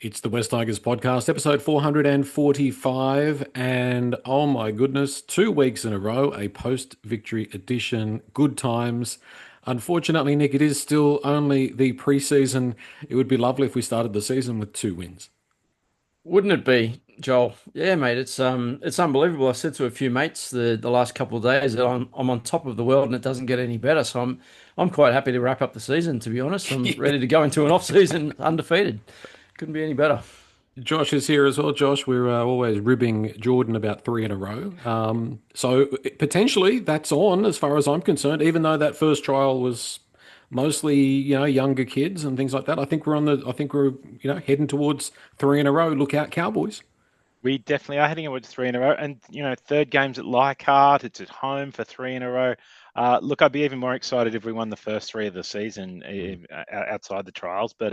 It's the West Tigers podcast, episode 445. And oh my goodness, 2 weeks in a row, a post victory edition. Good times. Unfortunately, Nick, it is still only the preseason. It would be lovely if we started the season with 2 wins. Wouldn't it be, Joel? Yeah, mate, it's unbelievable. I said to a few mates the last couple of days that I'm on top of the world and it doesn't get any better. So I'm quite happy to wrap up the season, to be honest. I'm Yeah. ready to go into an off season undefeated. Couldn't be any better. Josh is here as well. Josh, we're always ribbing Jordan about three in a row. So potentially that's on as far as I'm concerned, even though that first trial was mostly, younger kids and things like that. I think we're, heading towards three in a row. Look out, Cowboys. We definitely are heading towards three in a row. And, third game's at Leichhardt. It's at home for three in a row. Look, I'd be even more excited if we won the first three of the season outside the trials. But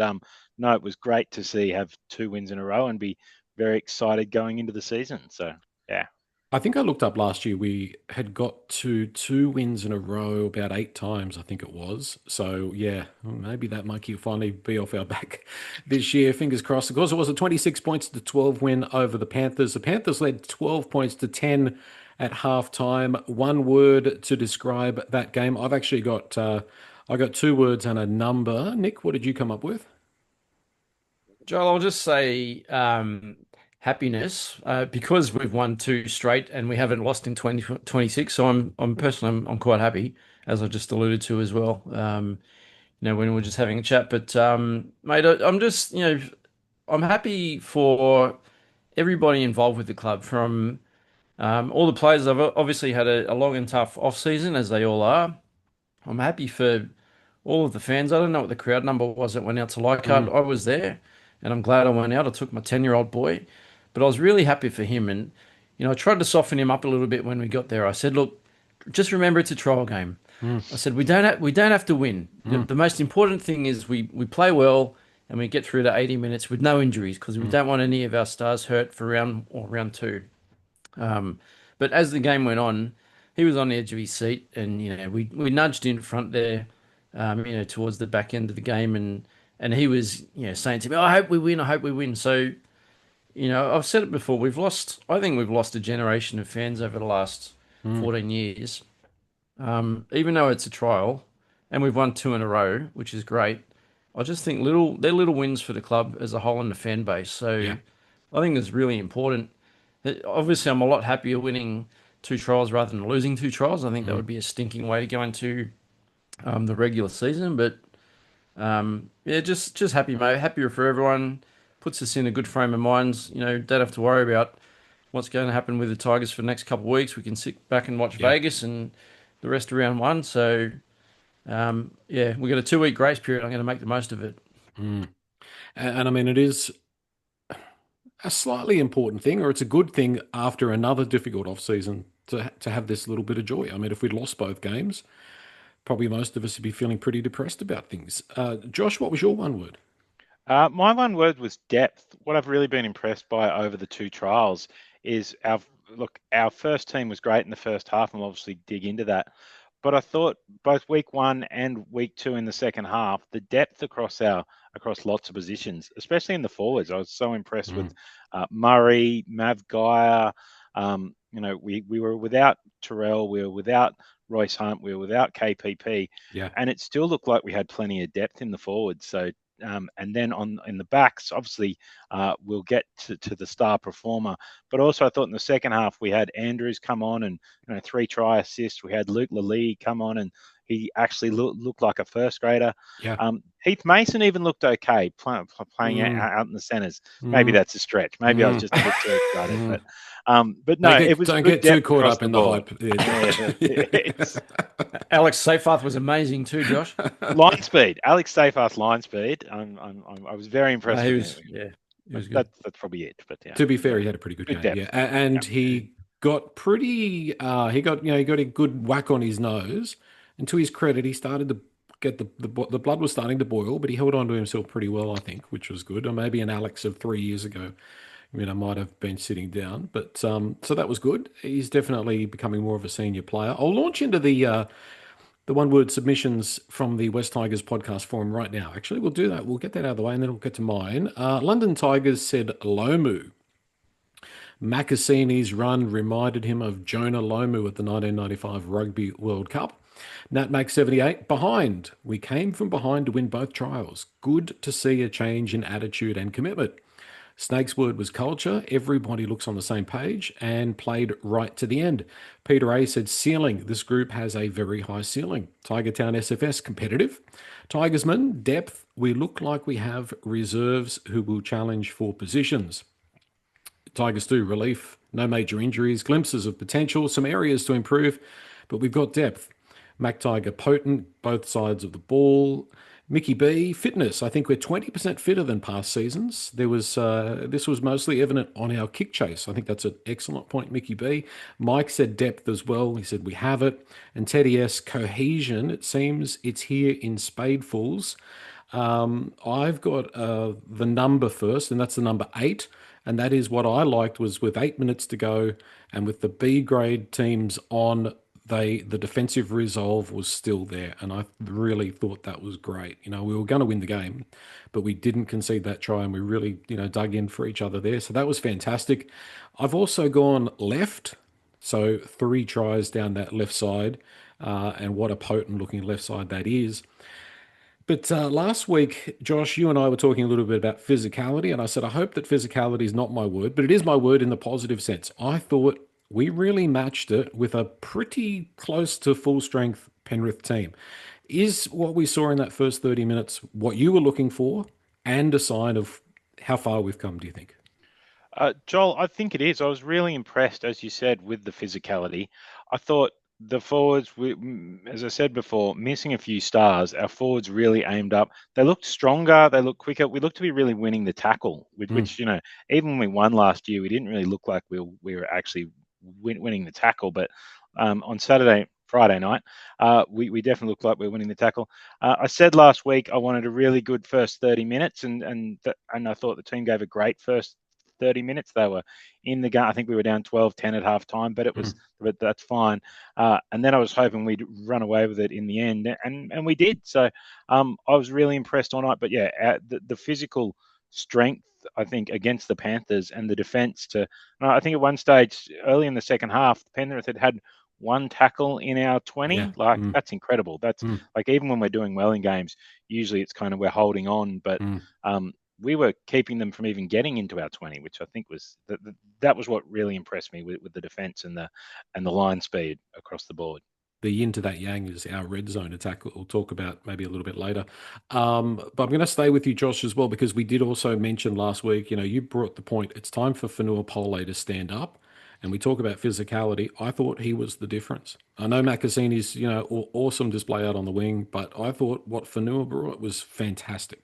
no, it was great to see have 2 wins in a row and be very excited going into the season. So, yeah. I think I looked up last year. We had got to 2 wins in a row about 8 times, I think it was. So, yeah, maybe that monkey will finally be off our back this year. Fingers crossed. Of course, it was a 26 points to 12 win over the Panthers. The Panthers led 12 points to 10 at halftime. One word to describe that game. I got 2 words and a number. Nick, what did you come up with? Joel, I'll just say happiness because we've won two straight and we haven't lost in 2026. So I'm personally I'm quite happy, as I just alluded to as well. When we are just having a chat. But mate, I'm just I'm happy for everybody involved with the club, from all the players. I've obviously had a long and tough off season, as they all are. I'm happy for all of the fans. I don't know what the crowd number was that went out to Leichhardt. Mm, I was there, and I'm glad I went out. I took my 10-year-old boy, but I was really happy for him. And I tried to soften him up a little bit when we got there. I said, "Look, just remember it's a trial game." mm, I said, "We don't have to win. mm, The most important thing is we play well and we get through to 80 minutes with no injuries, because we mm. don't want any of our stars hurt for round two." Um, but as the game went on, he was on the edge of his seat, and we nudged in front there, towards the back end of the game, and he was saying to me, "Oh, I hope we win. I hope we win." So I've said it before. I think we've lost a generation of fans over the last Mm. 14 years. Even though it's a trial, and we've won two in a row, which is great. I just think they're little wins for the club as a whole and the fan base. So Yeah. I think it's really important. Obviously, I'm a lot happier winning two trials rather than losing two trials. I think that Mm. would be a stinking way to go into the regular season. But yeah, just happy, mate. Happier for everyone. Puts us in a good frame of minds. Don't have to worry about what's going to happen with the Tigers for the next couple of weeks. We can sit back and watch Yeah. Vegas and the rest of round one. So yeah, we've got a 2 week grace period. I'm going to make the most of it. Mm. And I mean, it is a slightly important thing, or it's a good thing after another difficult off season to have this little bit of joy. I mean, if we'd lost both games, probably most of us would be feeling pretty depressed about things. Josh, what was your one word? My one word was depth. What I've really been impressed by over the two trials is our first team was great in the first half, and we'll obviously dig into that. But I thought both week one and week two in the second half, the depth across lots of positions, especially in the forwards, I was so impressed with Mm, Murray, Mav Geyer. We were without Terrell, we were without Royce Hunt, we were without KPP, yeah. and it still looked like we had plenty of depth in the forwards. So and then in the backs, obviously, we'll get to the star performer. But also, I thought in the second half we had Andrews come on and 3 try assists. We had Luke Lally come on and he actually looked like a first grader. Yeah. Heath Mason even looked okay playing Mm, out in the centres. Maybe mm, that's a stretch. Maybe I was mm, just a bit too excited. mm. But no, it was Don't good get too depth caught across up the in the board. hype there, Yeah, Josh. it's Alex Seyfarth was amazing too, Josh. line speed. Alex Seyfarth's line speed. I was very impressed He with was, him. yeah, he But was good. that's probably it. But yeah, To be fair, he had a pretty good good game, depth. yeah, and Yeah. he got pretty. He got a good whack on his nose. And to his credit, he started to get the blood was starting to boil, but he held on to himself pretty well, I think, which was good. Or maybe an Alex of 3 years ago, I might have been sitting down, but so that was good. He's definitely becoming more of a senior player. I'll launch into the one word submissions from the West Tigers podcast forum right now. Actually, we'll do that. We'll get that out of the way and then we'll get to mine. London Tigers said Lomu. Makasini's run reminded him of Jonah Lomu at the 1995 Rugby World Cup. Natmac 78, behind. We came from behind to win both trials. Good to see a change in attitude and commitment. Snake's word was culture. Everybody looks on the same page and played right to the end. Peter A said ceiling. This group has a very high ceiling. Tiger Town SFS competitive. Tigersman depth. We look like we have reserves who will challenge for positions. Tigers do relief. No major injuries. Glimpses of potential. Some areas to improve, but we've got depth. Mac Tiger potent, both sides of the ball. Mickey B, fitness. I think we're 20% fitter than past seasons. This was mostly evident on our kick chase. I think that's an excellent point, Mickey B. Mike said depth as well. He said we have it. And Teddy S, cohesion. It seems it's here in spadefuls. I've got the number first, and that's the number 8. And that is what I liked was with 8 minutes to go and with the B grade teams on, the defensive resolve was still there, and I really thought that was great. We were going to win the game, but we didn't concede that try, and we really, dug in for each other there. So that was fantastic. I've also gone left, so 3 tries down that left side, and what a potent looking left side that is. But last week, Josh, you and I were talking a little bit about physicality, and I said, I hope that physicality is not my word, but it is my word in the positive sense. I thought we really matched it with a pretty close to full strength Penrith team. Is what we saw in that first 30 minutes what you were looking for and a sign of how far we've come, do you think? Joel, I think it is. I was really impressed, as you said, with the physicality. I thought the forwards, as I said before, missing a few stars. Our forwards really aimed up. They looked stronger. They looked quicker. We looked to be really winning the tackle, which even when we won last year, we didn't really look like we were actually winning the tackle. But on Friday night, we definitely looked like we were winning the tackle. I said last week I wanted a really good first 30 minutes, and I thought the team gave a great first 30 minutes. They were in the game. I think we were down 12-10 at half time, but but that's fine. And then I was hoping we'd run away with it in the end, and we did. So I was really impressed all night. But yeah, the physical strength, I think, against the Panthers and the defence I think at one stage early in the second half, the Penrith had 1 tackle in our 20. Yeah. That's incredible. That's like, even when we're doing well in games, usually it's kind of we're holding on, but we were keeping them from even getting into our 20, which I think was that was what really impressed me with the defence and the line speed across the board. The yin to that yang is our red zone attack. We'll talk about maybe a little bit later. But I'm going to stay with you, Josh, as well, because we did also mention last week, you brought the point, it's time for Fanua Pole to stand up. And we talk about physicality. I thought he was the difference. I know Makasini's, awesome display out on the wing, but I thought what Fanua brought was fantastic.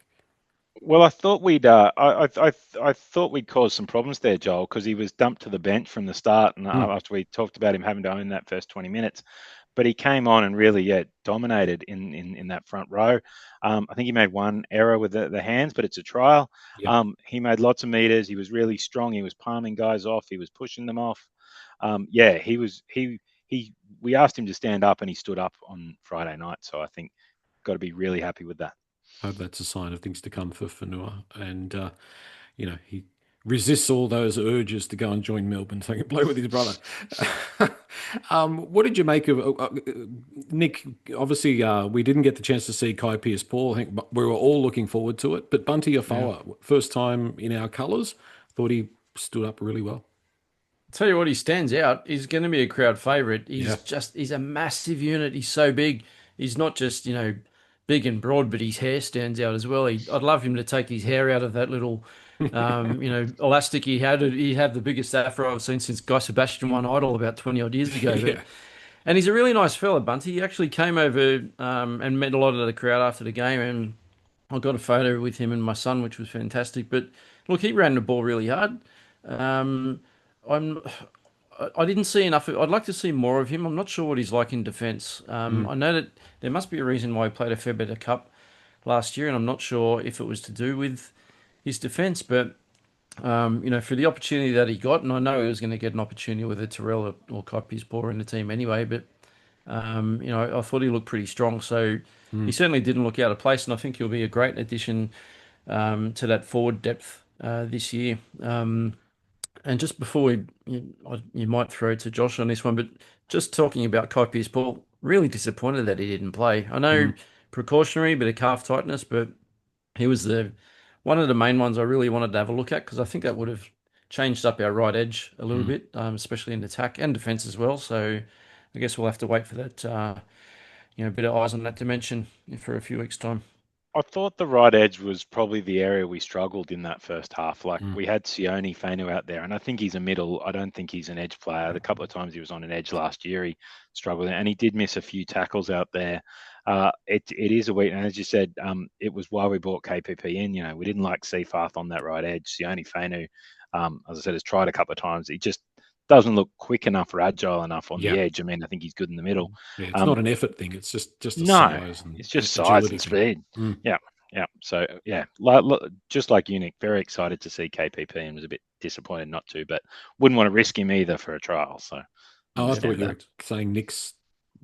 Well, I thought I thought we'd cause some problems there, Joel, because he was dumped to the bench from the start, and after we talked about him having to own that first 20 minutes. But he came on and really, dominated in that front row. I think he made 1 error with the hands, but it's a trial. Yep. He made lots of meters. He was really strong. He was palming guys off. He was pushing them off. We asked him to stand up, and he stood up on Friday night. So I think got to be really happy with that. Hope that's a sign of things to come for Fanua. And, he resists all those urges to go and join Melbourne so he can play with his brother. What did you make of Nick? Obviously, we didn't get the chance to see Kai Pearce-Paul. I think we were all looking forward to it. But Bunty Afoa, first time in our colours, thought he stood up really well. Tell you what, he stands out. He's going to be a crowd favourite. He's a massive unit. He's so big. He's not just, big and broad, but his hair stands out as well. I'd love him to take his hair out of that little, elastic he had. He'd have the biggest afro I've seen since Guy Sebastian won Idol about 20 odd years ago. Yeah. And he's a really nice fella, Bunty. He actually came over and met a lot of the crowd after the game, and I got a photo with him and my son, which was fantastic. But look, he ran the ball really hard. I didn't see enough. I'd like to see more of him. I'm not sure what he's like in defence. I know that there must be a reason why he played a fair bit of cup last year, and I'm not sure if it was to do with his defence. But for the opportunity that he got, and I know he was going to get an opportunity with a Terrell or Kai Pearce-Paul in the team anyway. But I thought he looked pretty strong, so he Mm, certainly didn't look out of place, and I think he'll be a great addition to that forward depth this year. And just before you might throw to Josh on this one, but just talking about Kai Paul, really disappointed that he didn't play. I know mm, precautionary, bit of calf tightness, but he was the one of the main ones I really wanted to have a look at because I think that would have changed up our right edge a little mm. bit, especially in attack and defense as well. So I guess we'll have to wait for that, bit of eyes on that dimension for a few weeks' time. I thought the right edge was probably the area we struggled in that first half. Like Mm. we had Sione Fainu out there, and I think he's a middle. I don't think he's an edge player. The couple of times he was on an edge last year, he struggled, and he did miss a few tackles out there. It is a weak, and as you said, it was why we brought KPP in. We didn't like Seafarth on that right edge. Sione Fainu, as I said, has tried a couple of times. He just doesn't look quick enough or agile enough on Yeah. the edge. I mean, I think he's good in the middle. Yeah, it's Um, not an effort thing. It's just a no, size and it's just size agility and thing. speed. Mm. Yeah, yeah. So yeah, just like you, Nick, very excited to see KPP and was a bit disappointed not to, but wouldn't want to risk him either for a trial. So Oh, I thought understand you that. were saying Nick's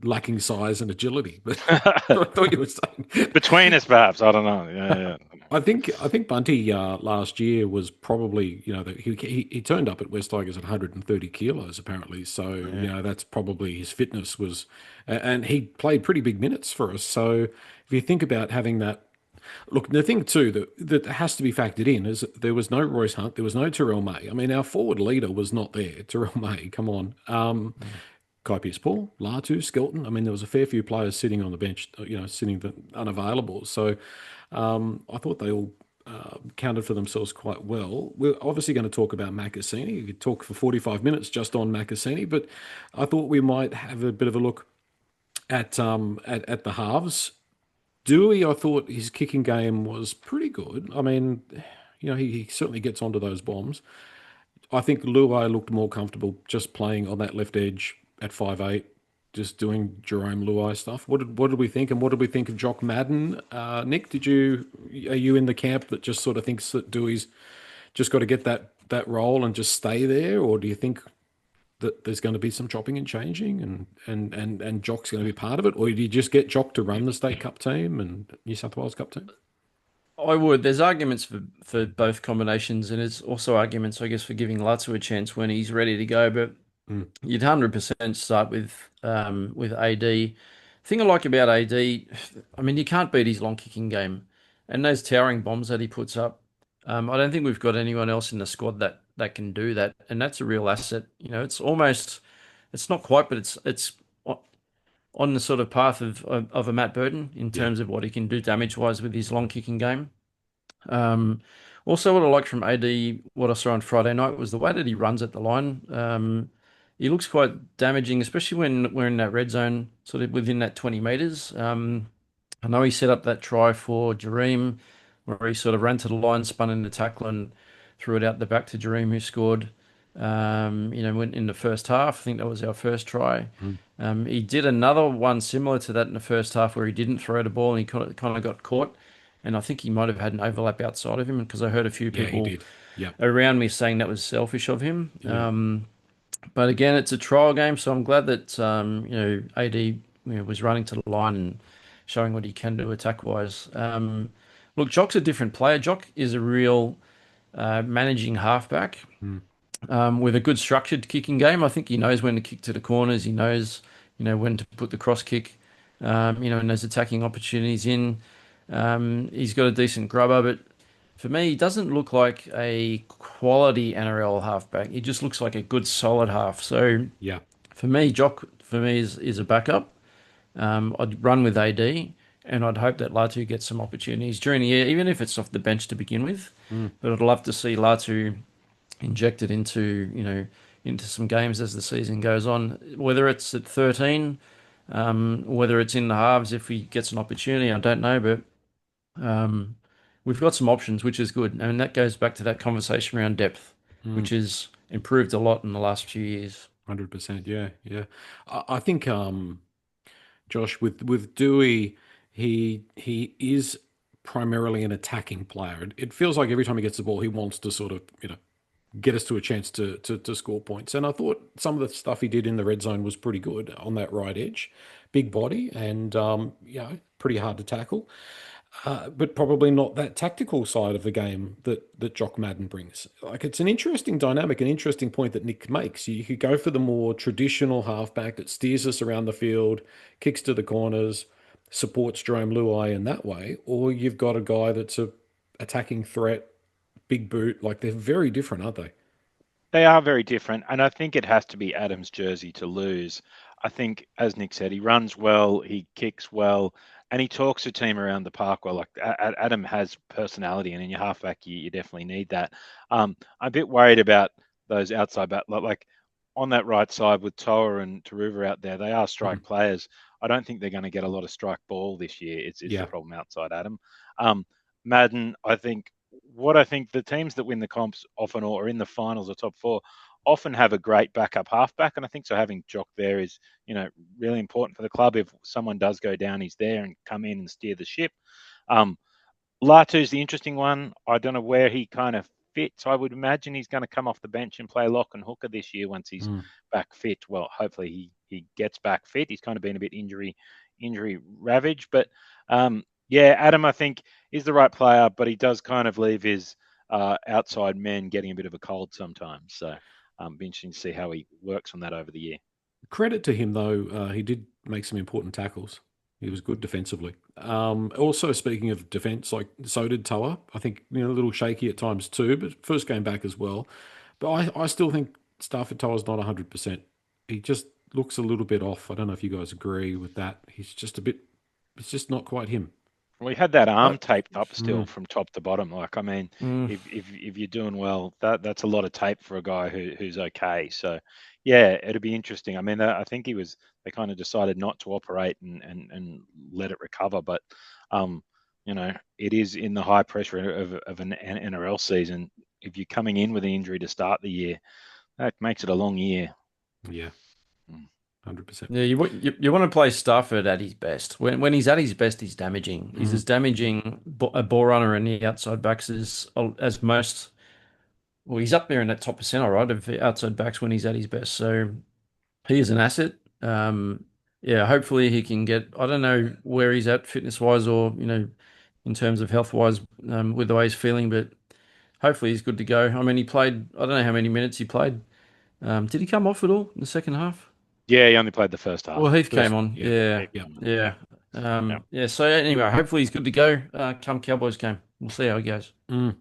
lacking size and agility, but I thought you were saying. Between us, perhaps. I don't know. Yeah, I think Bunty last year was probably he turned up at West Tigers at 130 kilos apparently, so Yeah. that's probably his fitness was, and he played pretty big minutes for us. So if you think about having that. Look, the thing too that has to be factored in is there was no Royce Hunt, there was no Terrell May. I mean, our forward leader was not there. Terrell May, come on. Yeah. Kai Paul, Latu, Skelton. I mean, there was a fair few players sitting on the bench, sitting unavailable. So I thought they all counted for themselves quite well. We're obviously going to talk about Makasini. You could talk for 45 minutes just on Makasini, but I thought we might have a bit of a look at the halves. Dewey, I thought his kicking game was pretty good. I mean, he certainly gets onto those bombs. I think Luai looked more comfortable just playing on that left edge at 5'8", just doing Jahream Luai stuff. What did we think, and what did we think of Jock Madden? Nick, are you in the camp that just sort of thinks that Dewey's just got to get that role and just stay there, or do you think that there's going to be some chopping and changing, and Jock's going to be part of it, or do you just get Jock to run the State Cup team and New South Wales Cup team? I would. There's arguments for both combinations, and there's also arguments, I guess, for giving Latu a chance when he's ready to go. But Mm, you'd 100% start with AD. Thing I like about AD, I mean, you can't beat his long kicking game, and those towering bombs that he puts up. I don't think we've got anyone else in the squad that can do that, and that's a real asset. It's not quite, but it's on the sort of path of a Matt Burton in yeah. terms of what he can do damage wise with his long kicking game. Um, Also, what I liked from AD, what I saw on Friday night, was the way that he runs at the line. He looks quite damaging, especially when we're in that red zone, sort of within that 20 meters. I know he set up that try for Jahream, where he sort of ran to the line, spun in the tackle, and threw it out the back to Jahream, who scored. Went in the first half. I think that was our first try. Mm. He did another one similar to that in the first half, where he didn't throw the ball and he kind of got caught. And I think he might have had an overlap outside of him because I heard a few Yeah, he people did. Yeah, around me saying that was selfish of him. yeah. But again, it's a trial game, so I'm glad that AD was running to the line and showing what he can do attack wise. Look, Jock's a different player. Jock is a real managing halfback Mm. with a good structured kicking game. I think he knows when to kick to the corners. He knows when to put the cross kick. And those attacking opportunities in. He's got a decent grubber, but for me, he doesn't look like a quality NRL halfback. He just looks like a good solid half. So Yeah. for me, Jock is a backup. I'd run with AD, and I'd hope that Latu gets some opportunities during the year, even if it's off the bench to begin with. Mm. But I'd love to see Latu injected into some games as the season goes on, whether it's at 13, whether it's in the halves if he gets an opportunity. I don't know, but um, we've got some options, which is good, and that goes back to that conversation around depth, Mm. which has improved a lot in the last few years. 100%. Yeah, yeah. I think Josh with Dewey, he is primarily an attacking player. It feels like every time he gets the ball, he wants to sort of get us to a chance to score points. And I thought some of the stuff he did in the red zone was pretty good on that right edge. Big body and, pretty hard to tackle. But probably not that tactical side of the game that Jock Madden brings. Like it's an interesting dynamic, an interesting point that Nick makes. You could go for the more traditional halfback that steers us around the field, kicks to the corners, supports Jahream Bula in that way, or you've got a guy that's a attacking threat, big boot. Like they're very different, aren't they? They are very different, and I think it has to be Adam's jersey to lose. I think, as Nick said, he runs well, he kicks well, and he talks the team around the park well. Like Adam has personality, and in your halfback, you definitely need that. I'm a bit worried about those outside back, like on that right side with Toa and Taruva out there. They are strike Mhm. players. I don't think they're going to get a lot of strike ball this year. It's the Yeah. problem outside Adam. Um, Madden, I think the teams that win the comps often or are in the finals or top four often have a great backup halfback. And I think so having Jock there is, really important for the club. If someone does go down, he's there and come in and steer the ship. Um, Latu's the interesting one. I don't know where he kind of fits. I would imagine he's going to come off the bench and play lock and hooker this year once he's Mm. back fit. Well, hopefully he gets back fit. He's kind of been a bit injury ravaged, but yeah, Adam I think is the right player, but he does kind of leave his outside men getting a bit of a cold sometimes. So be interesting to see how he works on that over the year. Credit to him though, he did make some important tackles. He was good defensively. Also, speaking of defence, like so did Toa. I think a little shaky at times too, but first game back as well. But I still think Stafford Toa's not 100%. He just looks a little bit off. I don't know if you guys agree with that. He's just a bit. It's just not quite him. We had that Uh, arm taped up still Mm, from top to bottom. Like, I mean, mm. if you're doing well, that's a lot of tape for a guy who's okay. So, yeah, it'd be interesting. I mean, I think they kind of decided not to operate and let it recover. But, um, it is in the high pressure of an NRL season. If you're coming in with an injury to start the year, that makes it a long year. yeah, Mm. 100%. Yeah, you want to play Stafford at his best. When he's at his best, he's damaging. He's Mm. as damaging a ball runner and the outside backs as most. Well, he's up there in that top percentile, right, of outside backs when he's at his best. So he is an asset. Yeah, hopefully he can get. I don't know where he's at fitness wise or in terms of health wise with the way he's feeling, but hopefully he's good to go. I mean, he played. I don't know how many minutes he played. Did he come off at all in the second half? Yeah, he only played the first Well, half. Heath came First, on. yeah, Yeah, Heath yeah. came on. yeah, Yeah. yeah. So anyway, hopefully he's good to go. Come Cowboys game, we'll see how it goes. Mm.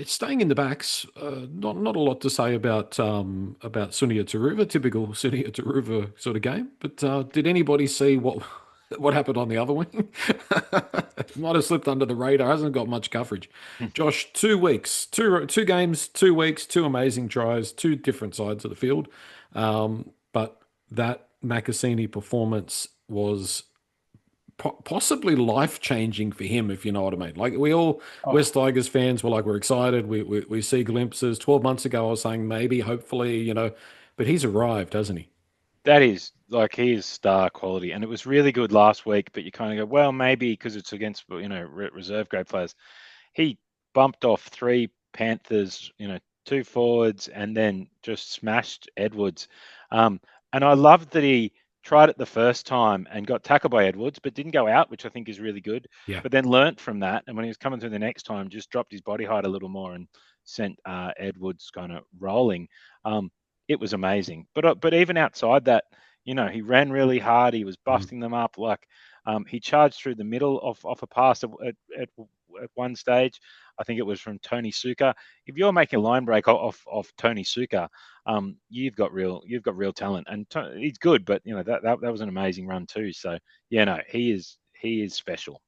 Staying in the backs, not a lot to say about Sunia Taruva, typical Sunia Taruva sort of game. But did anybody see what happened on the other wing? Might have slipped under the radar. Hasn't got much coverage. Josh, 2 weeks, two games, 2 weeks, two amazing tries, two different sides of the field. But that Makasini performance was possibly life changing for him, if you know what I mean. Like we all Oh, West Tigers fans were like, we're excited. We see glimpses. 12 months ago, I was saying maybe, hopefully, but he's arrived, hasn't he? that is like he is star quality, and it was really good last week. But you kind of go, well, maybe because it's against reserve grade players. He bumped off three Panthers, two forwards, and then just smashed Edwards. And I loved that he tried it the first time and got tackled by Edwards, but didn't go out, which I think is really good. Yeah. But then learnt from that, and when he was coming through the next time, just dropped his body height a little more and sent Edwards kind of rolling. It was amazing. But even outside that, he ran really hard. He was Mm. busting them up. Like he charged through the middle of a pass at one stage. I think it was from Tony Suka. If you're making a line break off Tony Suka, you've got real talent, and he's good. But that was an amazing run too. So yeah, no, he is special.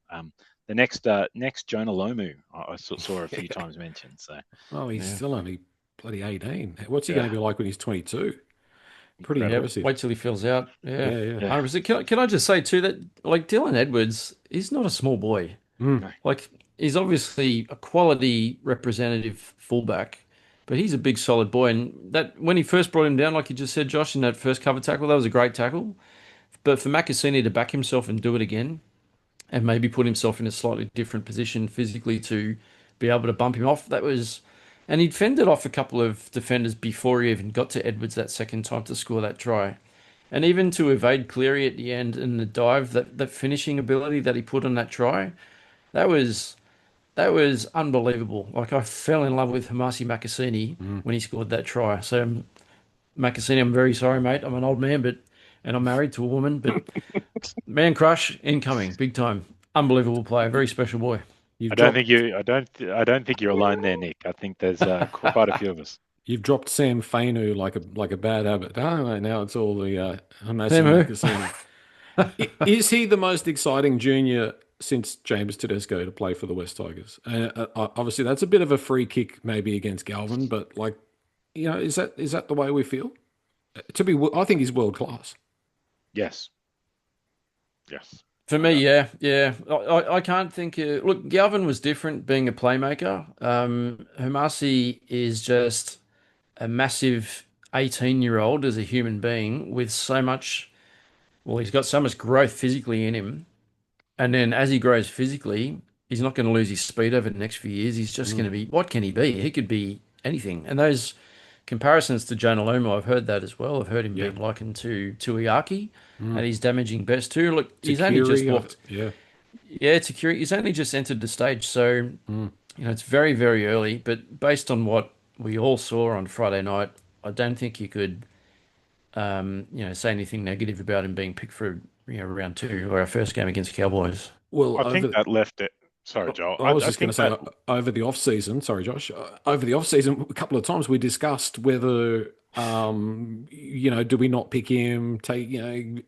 The next Jonah Lomu, I saw a few times mentioned. So Oh, he's yeah, still only bloody 18. What's he going yeah, to be like when he's 22? Pretty Yeah, incredible. impressive. wait till he fills out. Yeah, Yeah, yeah. Yeah, 100%. Can I just say too that like Dylan Edwards is not a small boy. Mm. no, Like he's obviously a quality representative fullback, but he's a big solid boy. And that when he first brought him down, like you just said, Josh, in that first cover tackle, that was a great tackle. But for Makasini to back himself and do it again, and maybe put himself in a slightly different position physically to be able to bump him off, that was And he'd fended off a couple of defenders before he even got to Edwards that second time to score that try. And even to evade Cleary at the end and the dive, that finishing ability that he put on that try, that was that was unbelievable. Like I fell in love with Heamasi Makasini Mm. when he scored that try. So Makasini, I'm very sorry, mate. I'm an old man, but and I'm married to a woman, but man crush incoming, big time. Unbelievable player, very special boy. You've dropped I don't think you're alone there, Nick. I think there's quite a few of us. you've dropped Sam Fainu like a bad habit. Oh, now it's all the Hamasi Sam who? Makasini. Is he the most exciting junior since James Tedesco to play for the West Tigers? Obviously, that's a bit of a free kick, maybe against Galvin, but like, is that the way we feel? I think he's world class. Yes, yes, For no me, doubt. yeah, yeah. I can't think. Look, Galvin was different being a playmaker. Hamasi is just a massive 18-year-old as a human being with so much. Well, he's got so much growth physically in him. And then as he grows physically, he's not going to lose his speed over the next few years. He's just going to Mm, be, what can he be? He could be anything. And those comparisons to Jonah Lomu, I've heard that as well. I've heard him yeah. being likened to Iaki Mm. and he's damaging best too. Look, he's only just Takiri, walked. yeah. Yeah, to Curie, he's only just entered the stage. So, Mm. it's very, very early. But based on what we all saw on Friday night, I don't think you could, say anything negative about him being picked for, round two or our first game against Cowboys. Well, I think that left it. Sorry, Joel. I was I just going to think say that over the off season. Sorry, Josh. Over the off season, a couple of times we discussed whether, do we not pick him,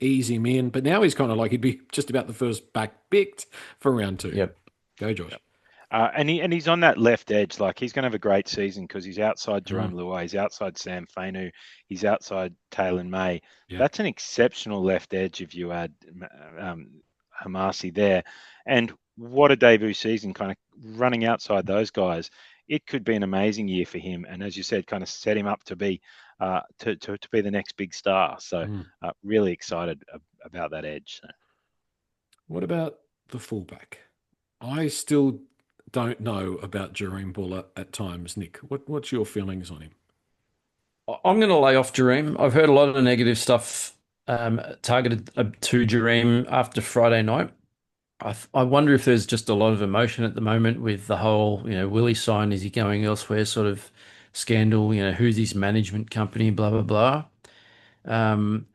ease him in. But now he's kind of like he'd be just about the first back picked for round two. Yep. Go, Josh. and he's on that left edge. Like he's going to have a great season because he's outside Mm, Jahream Bula, he's outside Sam Fainu, he's outside Taylor May. yeah. That's an exceptional left edge if you add um, Hamasi there. And what a debut season, kind of running outside those guys. It could be an amazing year for him, and as you said, kind of set him up to be to be the next big star. So Mm. really excited about that edge. So. What about the fullback? I still don't know about Jahream Bula at times, Nick. What's your feelings on him? I'm going to lay off Jahream. I've heard a lot of negative stuff targeted to Jahream after Friday night. I wonder if there's just a lot of emotion at the moment with the whole, will he sign? Is he going elsewhere? Sort of scandal. Who's his management company? Blah blah blah. Um,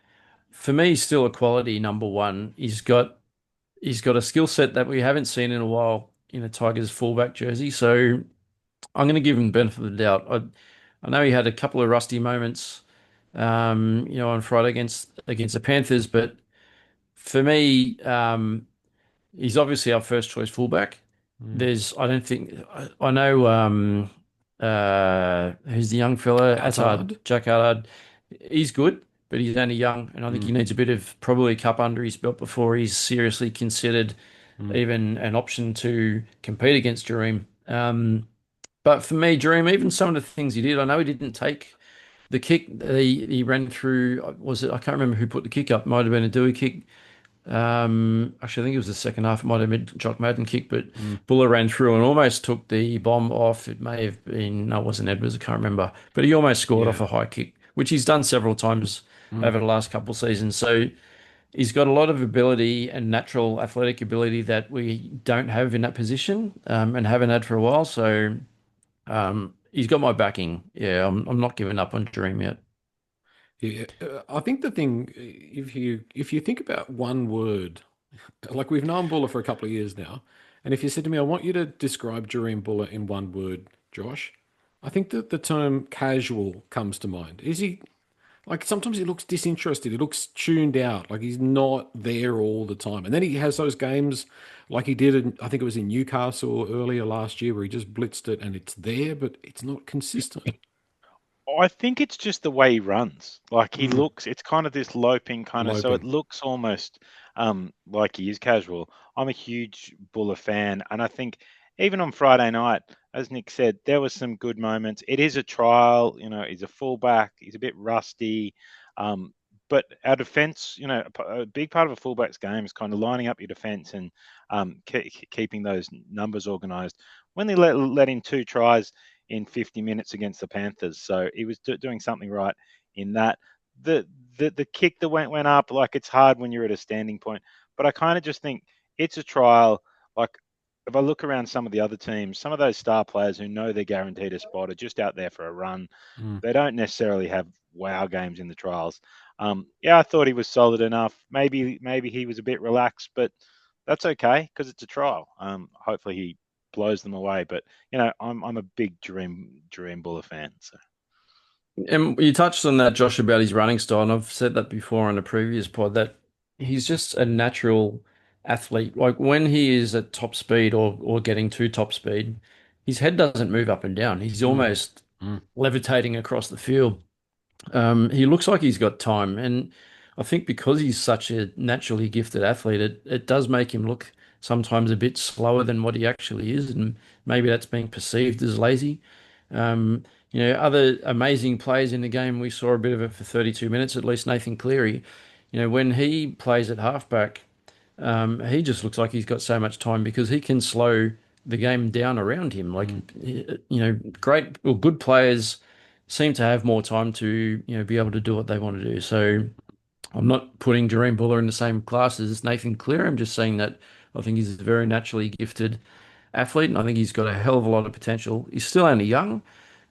for me, he's still a quality number one. He's got a skill set that we haven't seen in a while in a Tigers fullback jersey. So I'm going to give him the benefit of the doubt. I know he had a couple of rusty moments, on Friday against the Panthers, but for me, he's obviously our first choice fullback. Mm. I don't think, I know, who's the young fella? Attard, Attard? Jack Attard. He's good, but he's only young, and I think Mm. he needs a bit of probably a cup under his belt before he's seriously considered Mm. even an option to compete against Jahream. But for me, Jahream, even some of the things he did, I know he didn't take the kick. He ran through, was it? I can't remember who put the kick up. Might have been a Doueihi kick. Actually, I think it was the second half. It might have been Jock Madden kick, but Mm. Buller ran through and almost took the bomb off. It may have been, no, it wasn't Edwards. I can't remember, but he almost scored off Yeah. a high kick, which he's done several times Mm. over the last couple of seasons. So he's got a lot of ability and natural athletic ability that we don't have in that position, and haven't had for a while. So he's got my backing. Yeah, I'm not giving up on Dream yet. Yeah. I think the thing, if you think about one word, like we've known Buller for a couple of years now, and if you said to me, I want you to describe Jahream Buller in one word, Josh, I think that the term casual comes to mind. Is he like sometimes he looks disinterested, he looks tuned out, like he's not there all the time. And then he has those games like he did I think it was in Newcastle earlier last year where he just blitzed it and it's there, but it's not consistent. I think it's just the way he runs. Like he Mm, looks, it's kind of this loping kind of, so it loping. looks almost like he is casual. I'm a huge Buller fan, and I think even on Friday night, as Nick said, there was some good moments. It is a trial, he's a fullback, he's a bit rusty. But our defense, a big part of a fullback's game is kind of lining up your defense and keeping those numbers organized. When they let in two tries in 50 minutes against the Panthers. So he was doing something right in that. The kick that went up, like, it's hard when you're at a standing point, but I kind of just think it's a trial. Like, if I look around some of the other teams, some of those star players who know they're guaranteed a spot are just out there for a run. They don't necessarily have wow games in the trials. Yeah, I thought he was solid enough. Maybe he was a bit relaxed, but that's okay because it's a trial. Hopefully he blows them away. But I'm a big Jahream Bula fan. So. And you touched on that, Josh, about his running style, and I've said that before on a previous pod that he's just a natural athlete. Like when he is at top speed or getting to top speed, his head doesn't move up and down. He's almost levitating across the field. He looks like he's got time, and I think because he's such a naturally gifted athlete, it does make him look sometimes a bit slower than what he actually is, and maybe that's being perceived as lazy. Um, Other amazing players in the game, we saw a bit of it for 32 minutes, at least Nathan Cleary. When he plays at halfback, he just looks like he's got so much time because he can slow the game down around him. Like, great or good players seem to have more time to, be able to do what they want to do. So I'm not putting Jahream Bula in the same class as Nathan Cleary. I'm just saying that I think he's a very naturally gifted athlete, and I think he's got a hell of a lot of potential. He's still only young,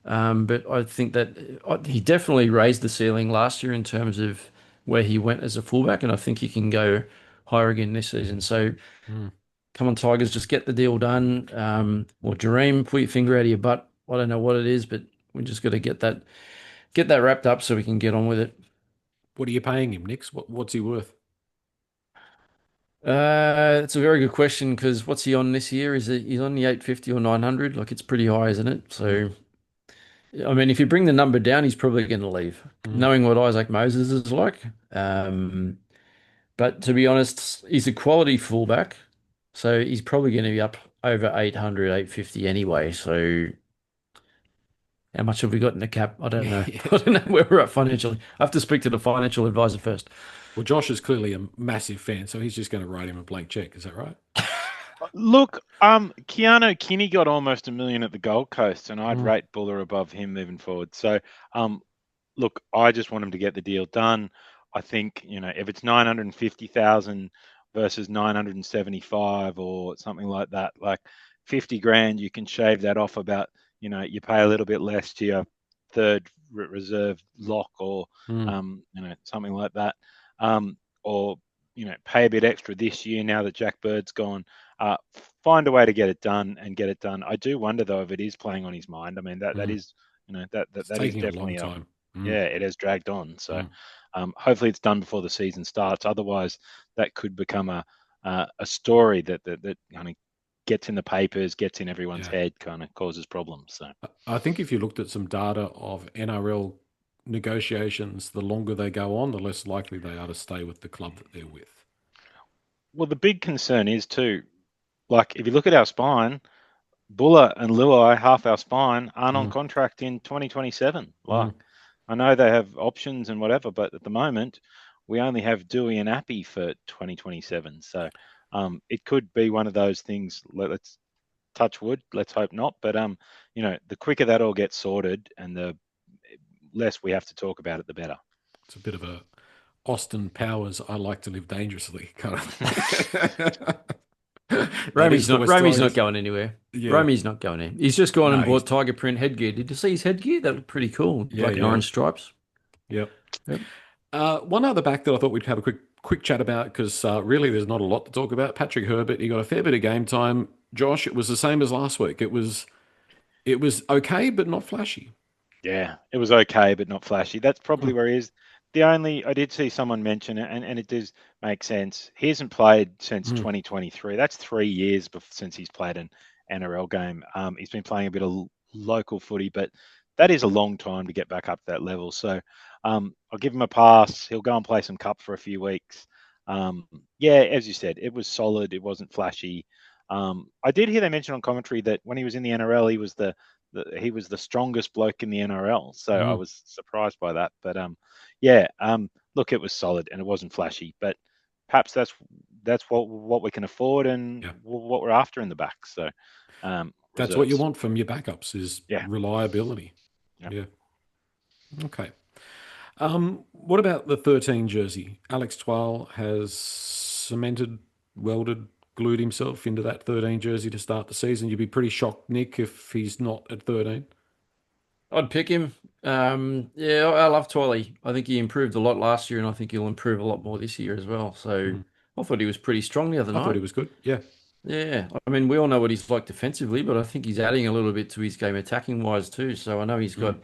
but I think that he definitely raised the ceiling last year in terms of where he went as a fullback, and I think he can go higher again this season. So come on, Tigers, just get the deal done. Or Jahream, put your finger out of your butt. I don't know what it is, but we just got to get that wrapped up so we can get on with it. What are you paying him, Nix? What's he worth? It's a very good question because what's he on this year? He's on the 850 or 900? Like, it's pretty high, isn't it? So, I mean, if you bring the number down, he's probably going to leave, knowing what Isaac Moses is like. But to be honest, he's a quality fullback, so he's probably going to be up over 800, 850 anyway. So, how much have we got in the cap? I don't know. I don't know where we're at financially. I have to speak to the financial advisor first. Well, Josh is clearly a massive fan, so he's just going to write him a blank check. Is that right? Look, Keanu Kinney got almost $1 million at the Gold Coast, and I'd rate Bula above him moving forward. So, look, I just want him to get the deal done. I think, if it's 950,000 versus 975 or something like that, like 50 grand, you can shave that off about, you pay a little bit less to your third reserve lock or, something like that. Or, pay a bit extra this year now that Jack Bird's gone. Find a way to get it done and get it done. I do wonder though if it is playing on his mind. I mean that is that is definitely a long time. Yeah, it has dragged on. So hopefully it's done before the season starts. Otherwise, that could become a story that kind of gets in the papers, gets in everyone's head, kind of causes problems. So I think if you looked at some data of NRL negotiations, the longer they go on, the less likely they are to stay with the club that they're with. Well, the big concern is too, like if you look at our spine, Bula and Luai, half our spine, aren't on contract in 2027. Like, I know they have options and whatever, but at the moment, we only have Doueihi and Appy for 2027. So it could be one of those things. Let's touch wood. Let's hope not. But the quicker that all gets sorted and the less we have to talk about it, the better. It's a bit of a Austin Powers, I like to live dangerously kind of. Romy's not going anywhere. Yeah. Romy's not going in. He's just gone and bought tiger print headgear. Did you see his headgear? That looked pretty cool. Black and orange stripes. Yep. One other back that I thought we'd have a quick chat about because really there's not a lot to talk about. Patrick Herbert, he got a fair bit of game time. Josh, it was the same as last week. It was okay, but not flashy. Yeah, it was okay, but not flashy. That's probably where he is. I did see someone mention it, and it does make sense. He hasn't played since 2023. That's 3 years since he's played an NRL game. He's been playing a bit of local footy, but that is a long time to get back up to that level. So I'll give him a pass. He'll go and play some cup for a few weeks. As you said, it was solid. It wasn't flashy. I did hear they mention on commentary that when he was in the NRL, he was the strongest bloke in the NRL. So I was surprised by that. But look, it was solid and it wasn't flashy. But perhaps that's what we can afford and what we're after in the back. So That's what you reserves. want from your backups is Yeah. reliability. Yeah. Yeah. Okay. What about the 13 jersey? Alex Twal has cemented, welded, glued himself into that 13 jersey to start the season. You'd be pretty shocked, Nick, if he's not at 13. I'd pick him. Yeah, I love Twiley. I think he improved a lot last year, and I think he'll improve a lot more this year as well. So Mm. I thought he was pretty strong the other I thought he night. was good. Yeah. Yeah, I mean, we all know what he's like defensively, but I think he's adding a little bit to his game attacking wise too. So I know he's got Mm.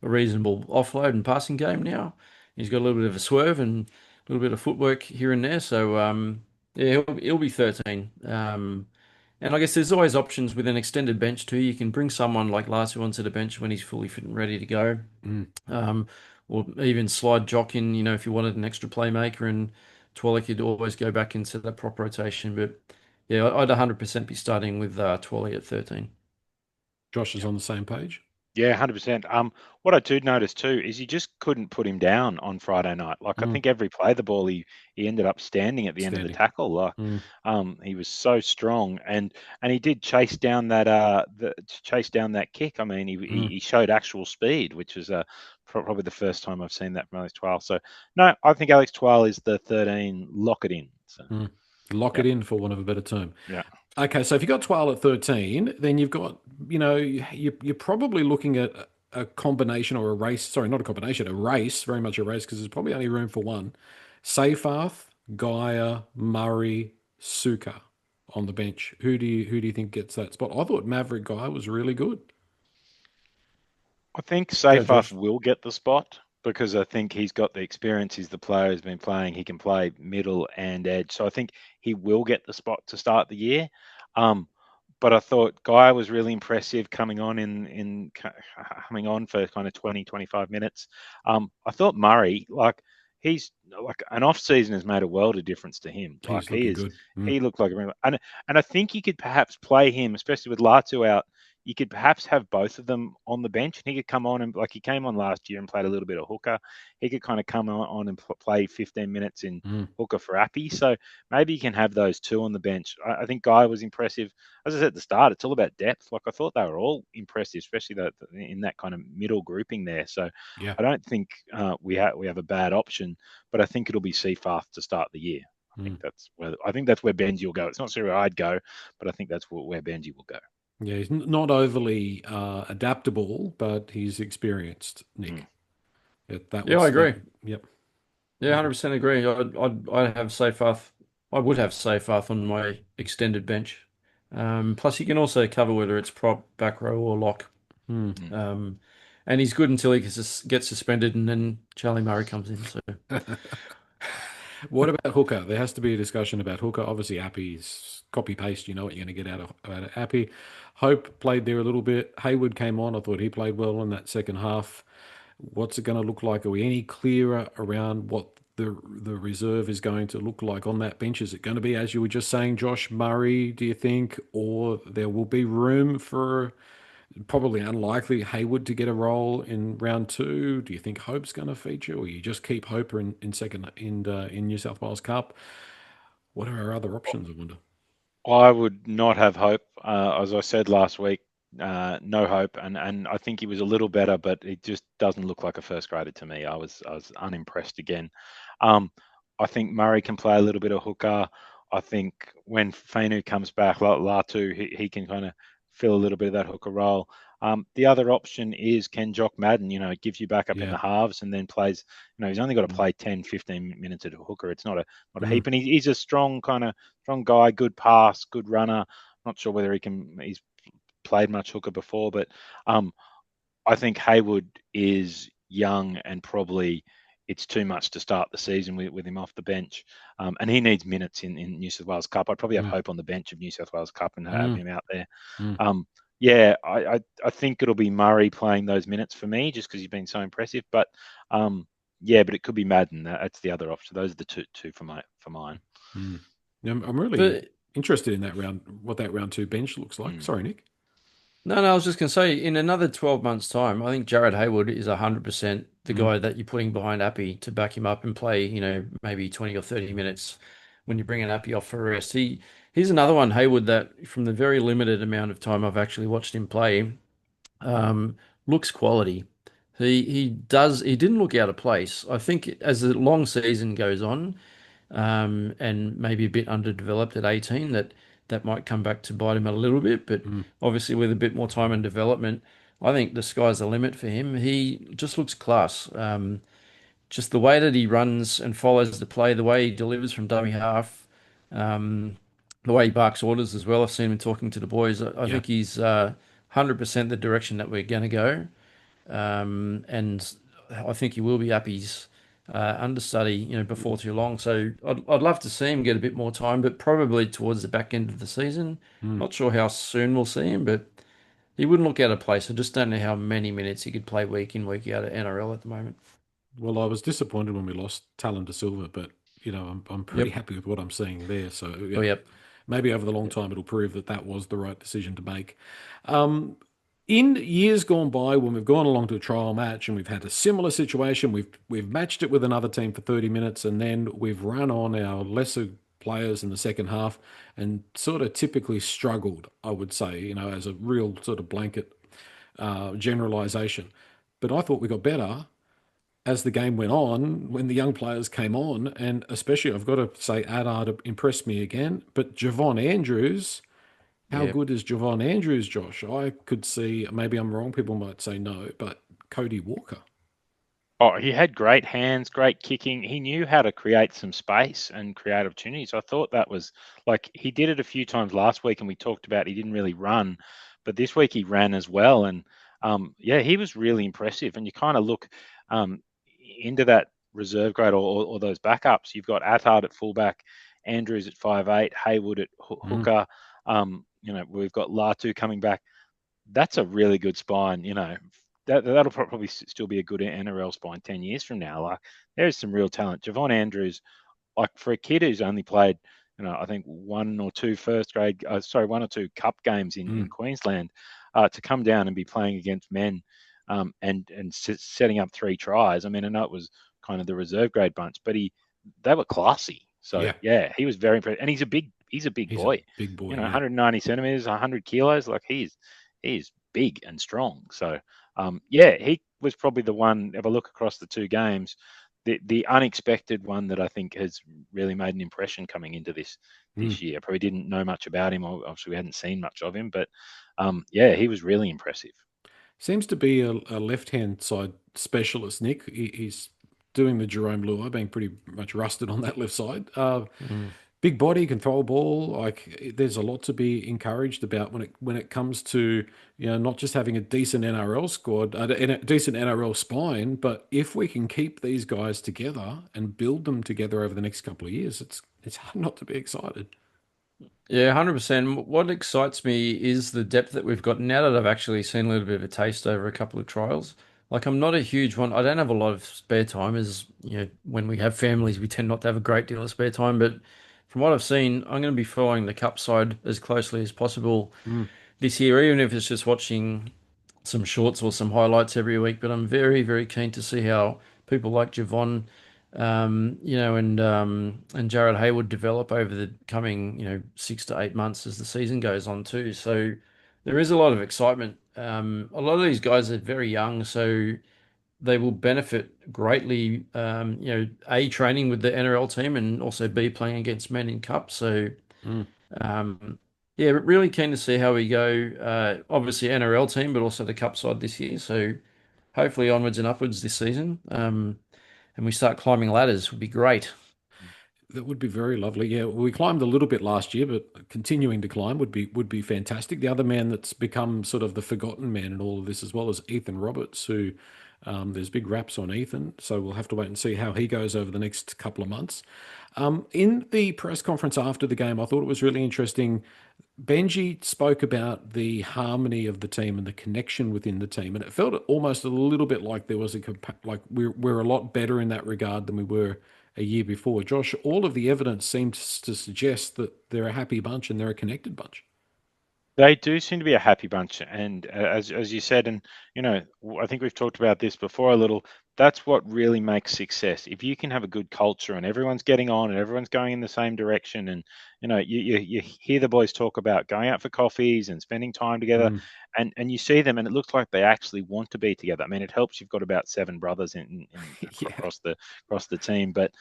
a reasonable offload and passing game now. He's got a little bit of a swerve and a little bit of footwork here and there. So yeah, he'll be 13. And I guess there's always options with an extended bench too. You can bring someone like Lasu onto the bench when he's fully fit and ready to go. Mm. Um, or even slide Jock in, if you wanted an extra playmaker, and Twally could always go back into that prop rotation. But yeah, I'd 100% be starting with Twally at 13. Josh is on the same page. Yeah, 100%. What I do notice too is you just couldn't put him down on Friday night. Like I Mm. think every play the ball, he ended up standing at the end of the Standing. tackle. Like, Mm. he was so strong, and he did chase down that kick. I mean, Mm. he showed actual speed, which is probably the first time I've seen that from Alex Twal. So no, I think Alex Twal is the 13. Lock it in. So Mm. Lock yeah, it in, for want of a better term. yeah. Okay, so if you've got Twal at 13, then you've got, you're probably looking at a combination or a race. Sorry, not a combination, a race, very much a race, because there's probably only room for one. Seyfarth, Gaia, Murray, Suka on the bench. Who do you think gets that spot? I thought Maverick Guy was really good. I think Go, Seyfarth Josh. will get the spot because I think he's got the experience. He's the player who's been playing. He can play middle and edge. So I think he will get the spot to start the year. But I thought Guy was really impressive coming on coming on for kind of 20, 25 minutes. I thought Murray, like he's like an off season has made a world of difference to him. Like He's looking good. Mm. he looked like and I think you could perhaps play him, especially with Latu out. You could perhaps have both of them on the bench, and he could come on and like he came on last year and played a little bit of hooker. He could kind of come on and play 15 minutes in Mm. hooker for Appy. So maybe you can have those two on the bench. I think Guy was impressive. As I said at the start, it's all about depth. Like I thought they were all impressive, especially in that kind of middle grouping there. So Yeah. I don't think we have a bad option, but I think it'll be Seafarth to start the year. Mm. I think that's where Benji will go. It's not sure where I'd go, but I think that's where Benji will go. Yeah, he's not overly adaptable, but he's experienced, Nick. Yeah, I agree. Yep. Yeah, 100% agree. I'd have Seyfarth. I would have Seyfarth on my extended bench. Plus, he can also cover whether it's prop, back row, or lock. Mm. And he's good until he gets suspended, and then Charlie Murray comes in. So What about Hooker? There has to be a discussion about Hooker. Obviously, Appy's copy paste. You know what you're going to get out of Appy. Hope played there a little bit. Hayward came on. I thought he played well in that second half. What's it going to look like? Are we any clearer around what the reserve is going to look like on that bench? Is it going to be, as you were just saying, Josh Murray, do you think, or there will be room for probably unlikely Hayward to get a role in round two? Do you think Hope's going to feature, or you just keep Hope in second in New South Wales Cup? What are our other options, I wonder? I would not have hope. As I said last week, no hope, and I think he was a little better, but it just doesn't look like a first grader to me. I was unimpressed again. I think Murray can play a little bit of hooker. I think when Fainu comes back, Latu, he can kind of fill a little bit of that hooker role. The other option is can Jock Madden, it gives you back up in Yeah. the halves and then plays, he's only got to Mm. play 10, 15 minutes at a hooker. It's not a Mm. heap. And he's a strong guy, good pass, good runner. Not sure whether he's played much hooker before, but I think Hayward is young and probably it's too much to start the season with him off the bench. And he needs minutes in New South Wales Cup. I'd probably have Mm. Hope on the bench of New South Wales Cup and have Mm. him out there. Mm. Yeah, I think it'll be Murray playing those minutes for me just because he's been so impressive. But yeah, but it could be Madden. That's the other option. Those are the two for mine. Mm. Now, I'm really but interested in that round, what that round two bench looks like. Sorry, Nick. no, I was just going to say, in another 12 months' time, I think Jared Hayward is 100% the Mm. guy that you're putting behind Appy to back him up and play, maybe 20 or 30 minutes when you're bringing Appy off for a rest. Here's another one, Hayward, that from the very limited amount of time I've actually watched him play, um, looks quality. He didn't look out of place. I think as the long season goes on, and maybe a bit underdeveloped at 18, that might come back to bite him a little bit. But Mm. obviously, with a bit more time and development, I think the sky's the limit for him. He just looks class. Just the way that he runs and follows the play, the way he delivers from dummy half, um, the way he barks orders as well. I've seen him talking to the boys. I Yeah. think he's 100% the direction that we're going to go. And I think he will be Appy's understudy, before too long. So I'd love to see him get a bit more time, but probably towards the back end of the season. Mm. Not sure how soon we'll see him, but he wouldn't look out of place. I just don't know how many minutes he could play week in, week out at NRL at the moment. Well, I was disappointed when we lost Talon to Silva, but I'm pretty Yep. happy with what I'm seeing there. So Oh, yeah, yep. maybe over the long time it'll prove that that was the right decision to make. Um, in years gone by, when we've gone along to a trial match and we've had a similar situation, we've matched it with another team for 30 minutes, and then we've run on our lesser players in the second half and sort of typically struggled, I would say, as a real sort of blanket generalization. But I thought we got better as the game went on, when the young players came on, and especially I've got to say Adard impressed me again. But Javon Andrews, how Yep. good is Javon Andrews, Josh? I could see, maybe I'm wrong, people might say no, but Cody Walker. Oh, he had great hands, great kicking. He knew how to create some space and create opportunities. I thought that was like he did it a few times last week, and we talked about he didn't really run, but this week he ran as well. And yeah, he was really impressive. And you kind of look um, into that reserve grade or those backups. You've got Attard at fullback, Andrews at 5'8", Haywood at Mm, hooker. We've got Latu coming back. That's a really good spine. That'll probably still be a good NRL spine 10 years from now. Like there's some real talent. Javon Andrews, like for a kid who's only played, I think one or two cup games in mm. Queensland, to come down and be playing against men, and setting up 3 tries. I mean, I know it was kind of the reserve grade bunch, but they were classy. So Yeah, yeah, he was very impressive, and he's a big he's a boy. big boy. Yeah. 190 centimeters, 100 kilos. Like he's big and strong. So yeah, he was probably the one. If I look across the two games, the unexpected one that I think has really made an impression coming into Mm. this year. Probably didn't know much about him. Obviously, we hadn't seen much of him, but yeah, he was really impressive. Seems to be a left-hand side specialist, Nick. He's doing the Jahream Bula, being pretty much rusted on that left side. Mm. Big body, can throw a ball. Like there's a lot to be encouraged about when it comes to not just having a decent NRL squad, a decent NRL spine, but if we can keep these guys together and build them together over the next couple of years, it's hard not to be excited. Yeah, 100%. What excites me is the depth that we've got now that I've actually seen a little bit of a taste over a couple of trials. Like, I'm not a huge one. I don't have a lot of spare time, as when we have families, we tend not to have a great deal of spare time. But from what I've seen, I'm going to be following the cup side as closely as possible Mm. this year, even if it's just watching some shorts or some highlights every week. But I'm very, very keen to see how people like Javon, and Jared Hayward develop over the coming, 6 to 8 months as the season goes on too. So there is a lot of excitement. A lot of these guys are very young, so they will benefit greatly. A training with the NRL team and also B playing against men in Cup. So Mm. um, yeah, really keen to see how we go. Obviously NRL team, but also the Cup side this year. So hopefully onwards and upwards this season. And we start climbing ladders would be great. That would be very lovely. Yeah, we climbed a little bit last year, but continuing to climb would be fantastic. The other man that's become sort of the forgotten man in all of this as well is Ethan Roberts, who there's big raps on Ethan, so we'll have to wait and see how he goes over the next couple of months. In the press conference after the game, I thought it was really interesting. Benji spoke about the harmony of the team and the connection within the team, and it felt almost a little bit like there was like we're a lot better in that regard than we were a year before. Josh, all of the evidence seems to suggest that they're a happy bunch and they're a connected bunch. They do seem to be a happy bunch, and as you said, and I think we've talked about this before a little. That's what really makes success. If you can have a good culture and everyone's getting on and everyone's going in the same direction, and you hear the boys talk about going out for coffees and spending time together, Mm. and you see them, and it looks like they actually want to be together. I mean, it helps you've got about seven brothers in Yeah. across the team, but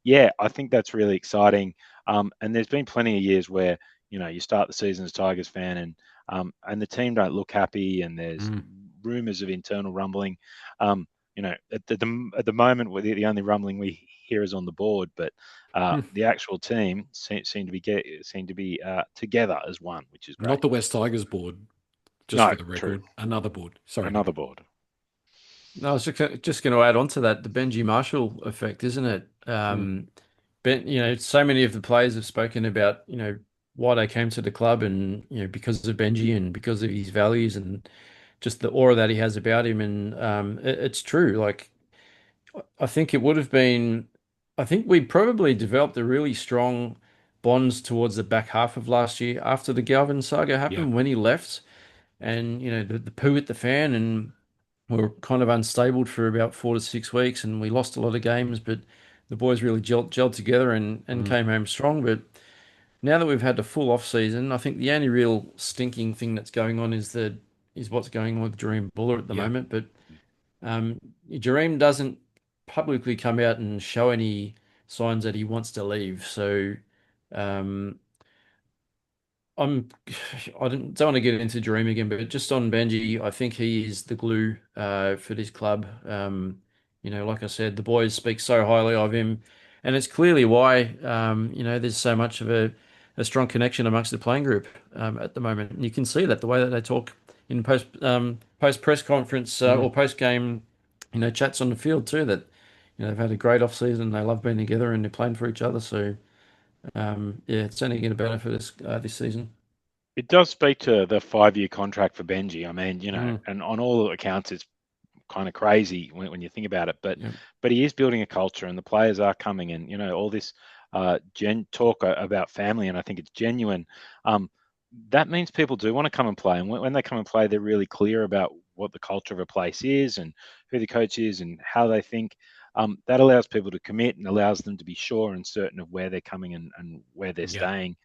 yeah, I think that's really exciting. And there's been plenty of years where you start the season as a Tigers fan, and the team don't look happy, and there's Mm. rumours of internal rumbling. At the moment, the only rumbling we hear is on the board, but Mm. the actual team seem to be together as one, which is Not great. the West Tigers board, just No, for the true. record. Another board. Sorry, Nick. Another board. No, I was just going to add on to that, the Benji Marshall effect, isn't it? Mm. Ben, so many of the players have spoken about, why they came to the club and, because of Benji and because of his values and just the aura that he has about him. And it's true. Like, I think it would have been, I think we probably developed a really strong bonds towards the back half of last year after the Galvin saga Yeah. happened when he left. And, the poo at the fan and we were kind of unstable for about 4 to 6 weeks, and we lost a lot of games. But the boys really gelled together and Mm. came home strong. But now that we've had the full off season, I think the only real stinking thing that's going on is what's going on with Jahream Bula at the Yeah. moment. But um, Jahream doesn't publicly come out and show any signs that he wants to leave. So um, I'm I don't want to get into Dream again, but just on Benji, I think he is the glue for this club. Like I said, the boys speak so highly of him, and it's clearly why there's so much of a strong connection amongst the playing group at the moment. And you can see that the way that they talk in post press conference Mm. or post game, chats on the field too. That they've had a great off season. They love being together and they're playing for each other. So yeah, it's only going to benefit us this season. It does speak to the 5-year contract for Benji. I mean, Mm. and on all accounts, it's kind of crazy when you think about it. But Yeah. but he is building a culture, and the players are coming, and all this gen talk about family, and I think it's genuine. That means people do want to come and play, and when they come and play, they're really clear about what the culture of a place is, and who the coach is, and how they think. That allows people to commit and allows them to be sure and certain of where they're coming and where they're Yeah. staying.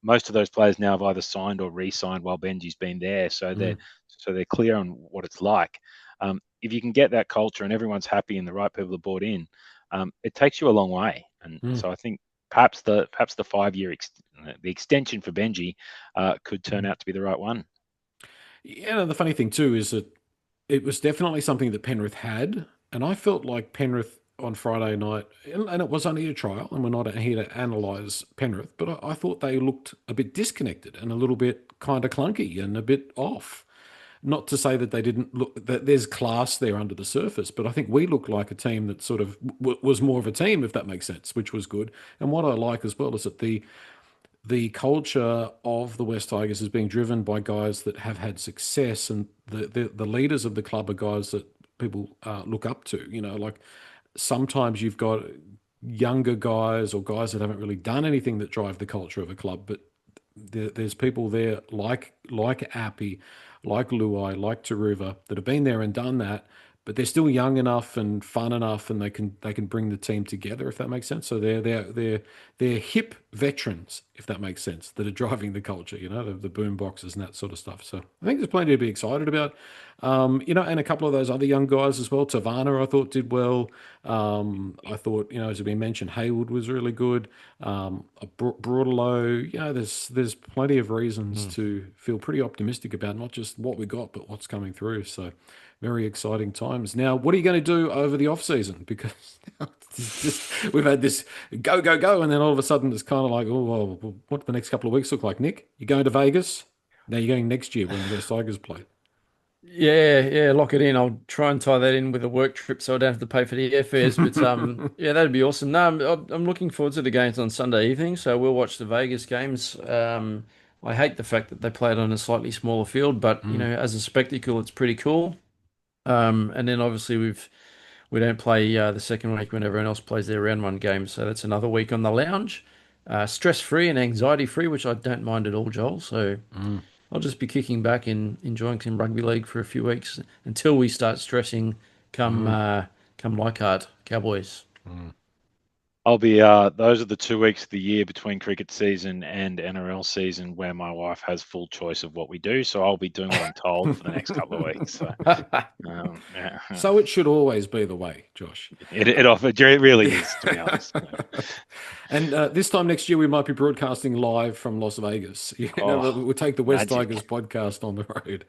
Most of those players now have either signed or re-signed while Benji's been there, so they're Mm. clear on what it's like. If you can get that culture and everyone's happy and the right people are bought in, it takes you a long way. And Mm. so I think perhaps the 5-year the extension for Benji could turn out to be the right one. Yeah, the funny thing too is that it was definitely something that Penrith had, and I felt like Penrith on Friday night, and it was only a trial, and we're not here to analyse Penrith, but I thought they looked a bit disconnected and a little bit kind of clunky and a bit off. Not to say that they didn't look that there's class there under the surface, but I think we looked like a team that sort of was more of a team, if that makes sense, which was good. And what I like as well is that the culture of the West Tigers is being driven by guys that have had success, and the leaders of the club are guys that people look up to. Like sometimes you've got younger guys or guys that haven't really done anything that drive the culture of a club, but there's people there like Appy, like Luai, like Taruva that have been there and done that, but they're still young enough and fun enough, and they can bring the team together, if that makes sense. So they're hip veterans, if that makes sense, that are driving the culture. The boom boxes and that sort of stuff. So I think there's plenty to be excited about. And a couple of those other young guys as well. Tavana, I thought did well. I thought, as has been mentioned, Haywood was really good. Broadlow, there's plenty of reasons Mm. to feel pretty optimistic about not just what we got, but what's coming through. So, very exciting times. Now, what are you going to do over the off season? Because we've had this go, go, go, and then all of a sudden it's kind of like, oh, well, what do the next couple of weeks look like, Nick? You're going to Vegas? Now you're going next year when the West Tigers play. Yeah, yeah, lock it in. I'll try and tie that in with a work trip so I don't have to pay for the airfares. But yeah, that'd be awesome. No, I'm looking forward to the games on Sunday evening, so we'll watch the Vegas games. I hate the fact that they play it on a slightly smaller field, but Mm. as a spectacle, it's pretty cool. And then obviously we don't play the second week when everyone else plays their round one game, so that's another week on the lounge. stress-free and anxiety-free, which I don't mind at all, Joel. So I'll just be kicking back and enjoying some rugby league for a few weeks until we start stressing come Leichhardt Cowboys. I'll be those are the 2 weeks of the year between cricket season and NRL season where my wife has full choice of what we do. So I'll be doing what I'm told for the next couple of weeks. So, yeah. So it should always be the way, Josh. It really is, to be honest. And this time next year, we might be broadcasting live from Las Vegas. We'll take the West magic. Tigers podcast on the road.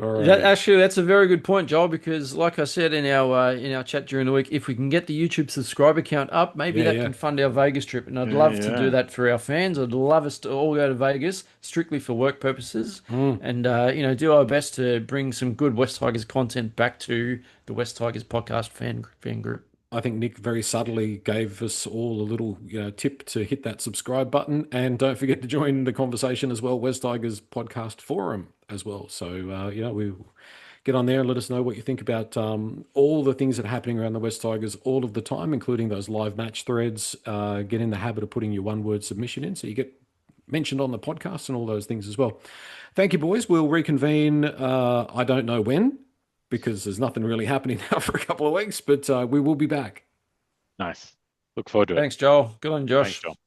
All right. That's a very good point, Joel, because like I said in our chat during the week, if we can get the YouTube subscriber count up, maybe that can fund our Vegas trip. And I'd love to do that for our fans. I'd love us to all go to Vegas strictly for work purposes and do our best to bring some good West Tigers content back to the West Tigers podcast fan group. I think Nick very subtly gave us all a little tip to hit that subscribe button. And don't forget to join the conversation as well, West Tigers podcast forum as well. So, we get on there and let us know what you think about all the things that are happening around the West Tigers all of the time, including those live match threads. Get in the habit of putting your one-word submission in so you get mentioned on the podcast and all those things as well. Thank you, boys. We'll reconvene, I don't know when, because there's nothing really happening now for a couple of weeks, but we will be back. Nice. Look forward to it. Thanks, Joel. Good on Josh. Thanks, Joel.